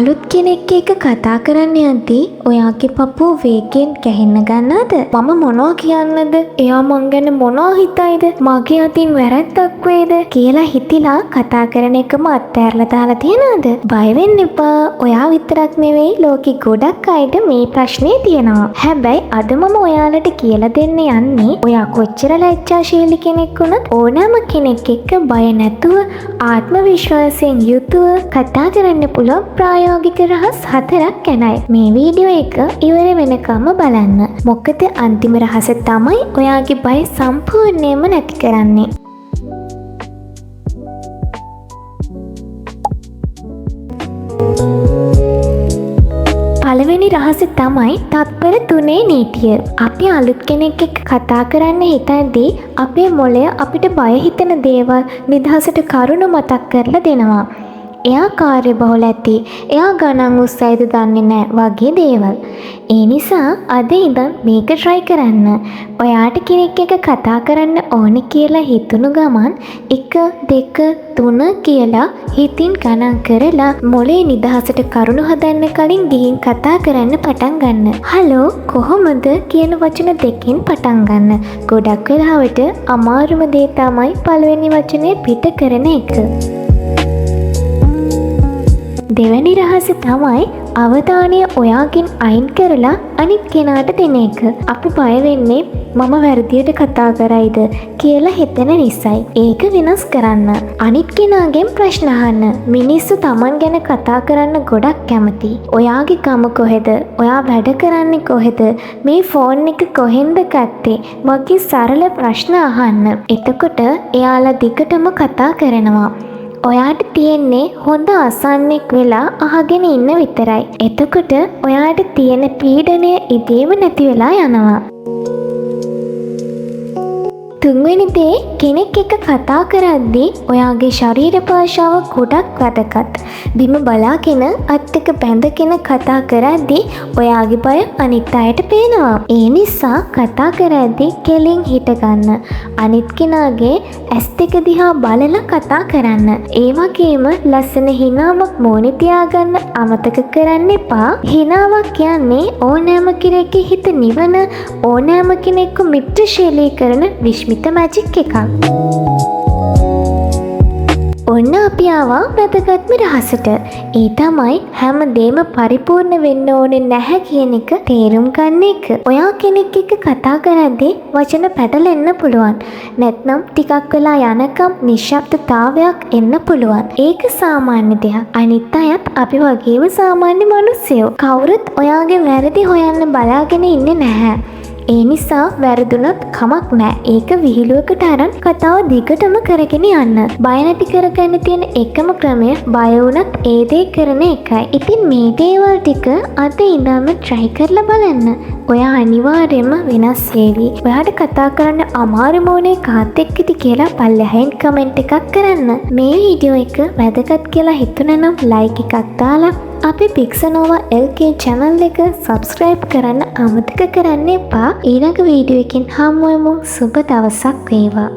අලුත් කෙනෙක් එක්ක කතා කරන්න යද්දී ඔයාගේ පපුව වේගෙන් ගැහෙන්න ගන්නවද? මම මොනවා කියන්නද? එයා මං ගැන මොනවා හිතයිද? මගේ අතින් වැරැද්දක් වේද කියලා හිතිලා කතා කරන එකම අත්හැරලා දාලා තියනවද? බය වෙන්න එපා. ඔයා විතරක් නෙවෙයි ලෝකෙ ගොඩක් අයට මේ ප්‍රශ්නේ තියෙනවා. හැබැයි අද මම ඔයාලට කියලා දෙන්න යන්නේ ඔයා කොච්චර ලැජ්ජාශීලී කෙනෙක් වුණත් ඕනෑම කෙනෙක් එක්ක බය නැතුව ආත්ම විශ්වාසයෙන් යුතුව කතා කරන්න පුළුවන් ප්‍රායෝගික රහස් 4ක් ගැනයි මේ වීඩියෝ එක ඉවර වෙනකම්ම බලන්න. මොකද අන්තිම රහස තමයි ඔයාගේ බය සම්පූර්ණයෙන්ම නැති කරන්නේ. පළවෙනි රහස තමයි තත්පර 3 නීතිය. අපි අලුත් කෙනෙක් එක්ක කතා කරන්න හිතද්දී අපේ මොළය අපිට බය හිතෙන දේවල් නිදහසට කරුණු මතක් කරලා දෙනවා. එයා කාර්යබහුල ඇති, එයා ගණන් උස්සයිද දන්නේ නැහැ වගේ දේවල්. ඒ නිසා අද ඉඳන් මේක try කරන්න. ඔයාට කෙනෙක් එක්ක කතා කරන්න ඕනේ කියලා හිතුණු ගමන් 1 2 3 කියලා හිතින් ගණන් කරලා මොලේ නිදහසට කරුණු හදන්න කලින් ගිහින් කතා කරන්න පටන් ගන්න. හලෝ කොහොමද කියන වචන දෙකෙන් පටන් ගන්න. ගොඩක් වෙලාවට අමාරුම දේ තමයි පළවෙනි වචනේ පිට කරන එක. දෙවැනි රහස තමයි අවධානය ඔයාගෙන් අයින් කරලා අනිත් කෙනාට දෙන එක. අපි බය වෙන්නේ මම වැරදියට කතා කරයිද කියලා හිතෙන නිසායි. ඒක වෙනස් කරන්න. අනිත් කෙනාගෙන් ප්‍රශ්න අහන්න. මිනිස්සු Taman ගැන කතා කරන්න ගොඩක් කැමති. ඔයාගේ ගම කොහෙද? ඔයා වැඩ කරන්නේ කොහෙද? මේ ෆෝන් එක කොහෙන්ද ගත්තේ? වගේ සරල ප්‍රශ්න අහන්න. එතකොට එයාලා දිගටම කතා කරනවා. ඔයාට තියෙන්නේ හොඳ අසන්නෙක් වෙලා අහගෙන ඉන්න විතරයි. එතකොට ඔයාට තියෙන පීඩනය ඉබේම නැති වෙලා යනවා. තුන්වෙනි දේ කෙනෙක් එක්ක කතා කරද්දී ඔයාගේ ශරීර භාෂාව ගොඩක් වැදගත්. බිම බලාගෙන අත් දෙක බැඳගෙන කතා කරද්දී ඔයාගේ බය අනිත් අයට පේනවා. ඒ නිසා කතා කරද්දී කෙලින් හිට ගන්න. අනිත් කෙනාගේ ඇස් දෙක දිහා බලලා කතා කරන්න. ඒ වගේම ලස්සන හිනාවක් මෝනේ තියාගන්න අමතක කරන්න එපා. හිනාවක් කියන්නේ ඕනෑම කෙනෙක්ගේ හිත නිවන, ඕනෑම කෙනෙක්ව මිත්‍රශීලී කරන විශ්මිත මැජික් එකක්. ඔන්න අපි ආවා වැදගත්ම රහසට. ඒ තමයි හැම දෙම පරිපූර්ණ වෙන්න ඕනේ නැහැ කියන එක තේරුම් ගන්න එක. ඔයා කෙනෙක් එක්ක කතා කරද්දී වචන පැටලෙන්න පුළුවන්. නැත්නම් ටිකක් වෙලා යනකම් නිශ්ශබ්දතාවයක් එන්න පුළුවන්. ඒක සාමාන්‍ය දෙයක්. අනිත් අයත් අපි වගේම සාමාන්‍ය මිනිස්සුයෝ. කවුරුත් ඔයාගේ වැරදි හොයන්න බලාගෙන ඉන්නේ නැහැ. ඒ නිසා වැරදුනත් කමක් නෑ. ඒක විහිළුවකට අරන් කතාව දිගටම කරගෙන යන්න. බය නැති කරගන්න තියෙන එකම ක්‍රමය බය වුණත් ඒ දේ කරන එකයි. ඉතින් මේ දේවල් ටික අද ඉඳන්ම try කරලා බලන්න. ඔයා අනිවාර්යයෙන්ම වෙනස් වෙවි. ඔයාට කතා කරන්න අමාරු මොනේ කාත් එක්කද කියලා පල්ලෙහායින් කමෙන්ට් එකක් කරන්න. මේ වීඩියෝ එක වැදගත් කියලා හිතුණනම් like එකක් දාලා අපේ Pixanova LK channel එක subscribe කරන්න අමතක කරන්න එපා. ඊළඟ වීඩියෝ එකකින් හමු වෙමු. සුබ දවසක් වේවා.